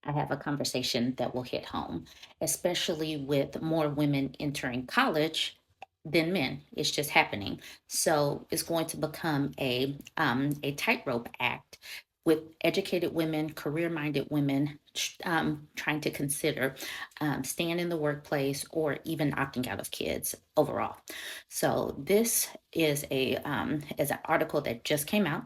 I have a conversation that will hit home, especially with more women entering college than men. It's just happening. So it's going to become a tightrope act with educated women, career-minded women trying to consider staying in the workplace or even opting out of kids overall. So this is an article that just came out.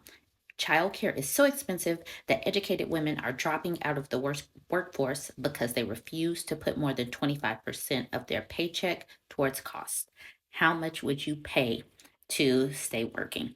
Childcare is so expensive that educated women are dropping out of the workforce because they refuse to put more than 25% of their paycheck towards costs. How much would you pay to stay working?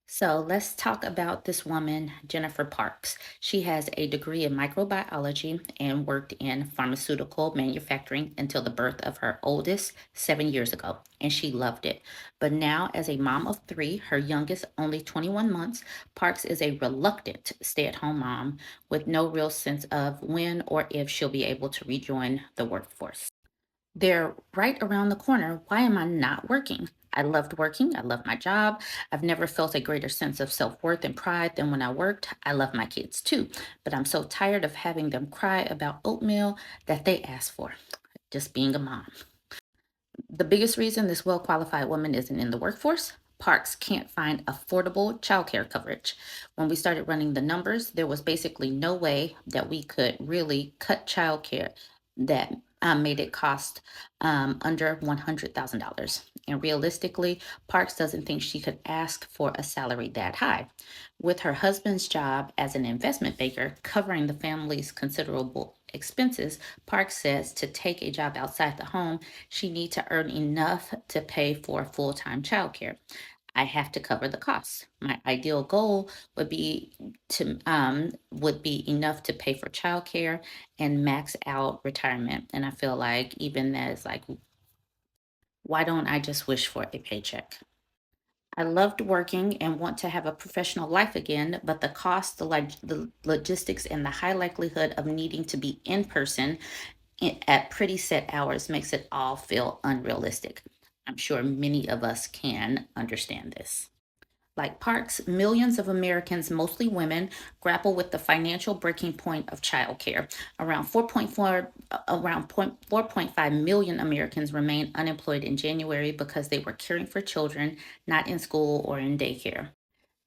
So let's talk about this woman, Jennifer Parks. She has a degree in microbiology and worked in pharmaceutical manufacturing until the birth of her oldest 7 years ago, and she loved it. But now, as a mom of three, her youngest only 21 months, Parks is a reluctant stay at home mom with no real sense of when or if she'll be able to rejoin the workforce. They're right around the corner. Why am I not working? I loved working. I love my job. I've never felt a greater sense of self worth and pride than when I worked. I love my kids too, but I'm so tired of having them cry about oatmeal that they ask for. Just being a mom. The biggest reason this well qualified woman isn't in the workforce, parks can't find affordable childcare coverage. When we started running the numbers, there was basically no way that we could really cut childcare that made it cost under $100,000. And realistically, Parks doesn't think she could ask for a salary that high. With her husband's job as an investment banker covering the family's considerable expenses, Parks says to take a job outside the home, she needs to earn enough to pay for full-time childcare. I have to cover the costs. My ideal goal would be enough to pay for childcare and max out retirement. And I feel like even that is like, why don't I just wish for a paycheck? I loved working and want to have a professional life again, but the cost, the logistics, and the high likelihood of needing to be in person at pretty set hours makes it all feel unrealistic. I'm sure many of us can understand this. Like Parks, millions of Americans, mostly women, grapple with the financial breaking point of childcare. Around 4.5 million Americans remain unemployed in January because they were caring for children not in school or in daycare.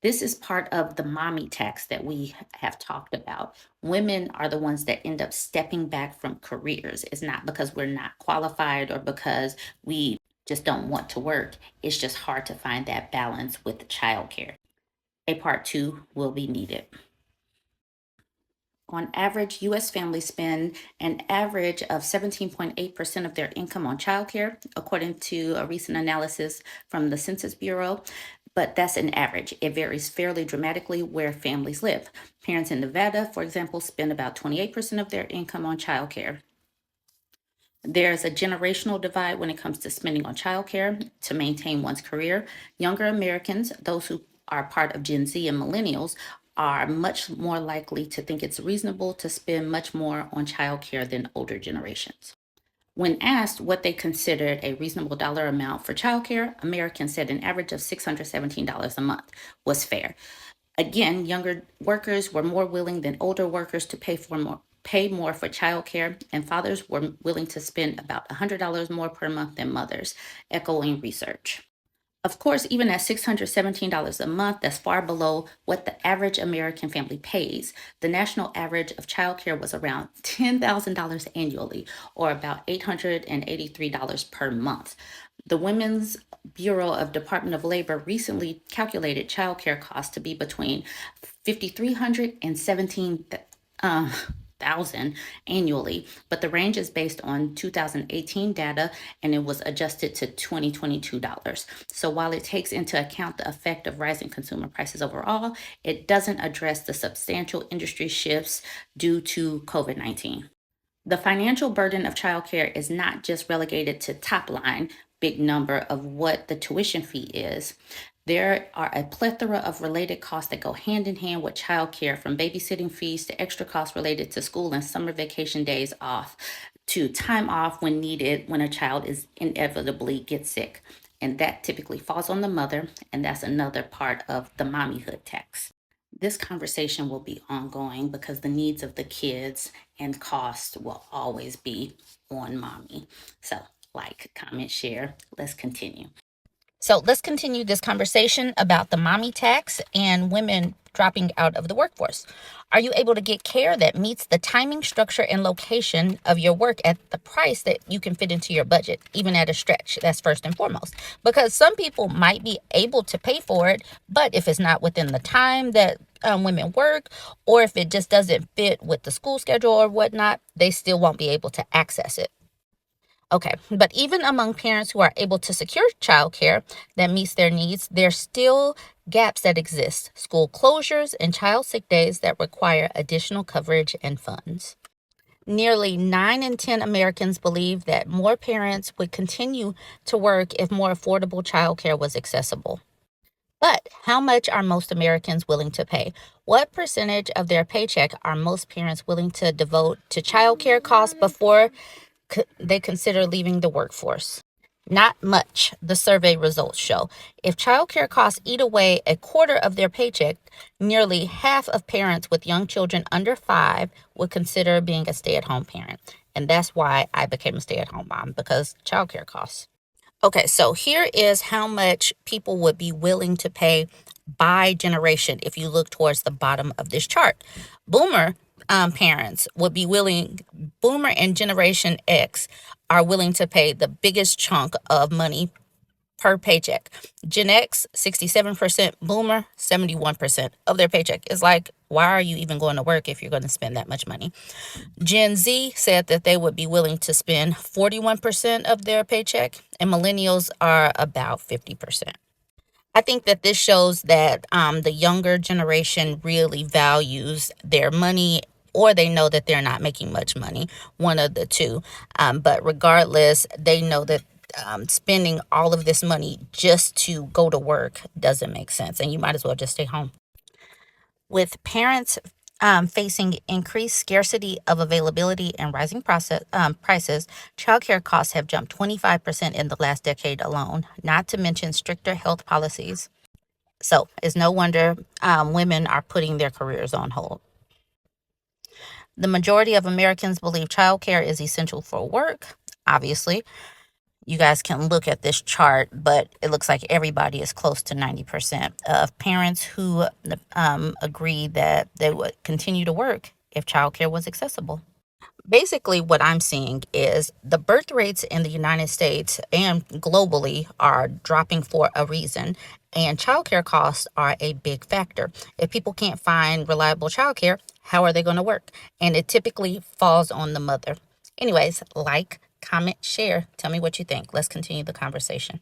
This is part of the mommy tax that we have talked about. Women are the ones that end up stepping back from careers. It's not because we're not qualified or because we just don't want to work. It's just hard to find that balance with childcare. A part two will be needed. On average, US families spend an average of 17.8% of their income on childcare, according to a recent analysis from the Census Bureau. But that's an average. It varies fairly dramatically where families live. Parents in Nevada, for example, spend about 28% of their income on childcare. There's a generational divide when it comes to spending on childcare to maintain one's career. Younger Americans, those who are part of Gen Z and millennials, are much more likely to think it's reasonable to spend much more on childcare than older generations. When asked what they considered a reasonable dollar amount for childcare, Americans said an average of $617 a month was fair. Again, younger workers were more willing than older workers to pay more for childcare, and fathers were willing to spend about $100 more per month than mothers, echoing research. Of course, even at $617 a month, that's far below what the average American family pays. The national average of childcare was around $10,000 annually, or about $883 per month. The Women's Bureau of Department of Labor recently calculated childcare costs to be between 5,300 and 17,000 annually, but the range is based on 2018 data and it was adjusted to 2022 dollars. So while it takes into account the effect of rising consumer prices overall, it doesn't address the substantial industry shifts due to COVID-19. The financial burden of childcare is not just relegated to top line, big number of what the tuition fee is. There are a plethora of related costs that go hand in hand with childcare, from babysitting fees to extra costs related to school and summer vacation days off, to time off when needed when a child is inevitably gets sick. And that typically falls on the mother, and that's another part of the mommyhood tax. This conversation will be ongoing because the needs of the kids and cost will always be on mommy. So, like, comment, share. Let's continue. So let's continue this conversation about the mommy tax and women dropping out of the workforce. Are you able to get care that meets the timing, structure, and location of your work at the price that you can fit into your budget, even at a stretch? That's first and foremost. Because some people might be able to pay for it, but if it's not within the time that women work, or if it just doesn't fit with the school schedule or whatnot, they still won't be able to access it. Okay, but even among parents who are able to secure childcare that meets their needs, there's still gaps that exist, school closures and child sick days that require additional coverage and funds. Nearly 9 in 10 Americans believe that more parents would continue to work if more affordable childcare was accessible. But how much are most Americans willing to pay? What percentage of their paycheck are most parents willing to devote to childcare costs before they consider leaving the workforce? Not much, the survey results show. If childcare costs eat away a quarter of their paycheck, nearly half of parents with young children under 5 would consider being a stay at home parent. And that's why I became a stay at home mom, because childcare costs. Okay, so here is how much people would be willing to pay by generation if you look towards the bottom of this chart. Boomer parents would be willing, Boomer and Generation X are willing to pay the biggest chunk of money per paycheck. Gen X, 67%, Boomer, 71% of their paycheck. It's like, why are you even going to work if you're going to spend that much money? Gen Z said that they would be willing to spend 41% of their paycheck, and millennials are about 50%. I think that this shows that the younger generation really values their money, or they know that they're not making much money, one of the two. But regardless, they know that spending all of this money just to go to work doesn't make sense, and you might as well just stay home. With parents facing increased scarcity of availability and rising prices, childcare costs have jumped 25% in the last decade alone, not to mention stricter health policies. So it's no wonder women are putting their careers on hold. The majority of Americans believe childcare is essential for work. Obviously, you guys can look at this chart, but it looks like everybody is close to 90% of parents who agree that they would continue to work if childcare was accessible. Basically, what I'm seeing is the birth rates in the United States and globally are dropping for a reason, and childcare costs are a big factor. If people can't find reliable childcare, how are they going to work? And it typically falls on the mother. Anyways, like, comment, share. Tell me what you think. Let's continue the conversation.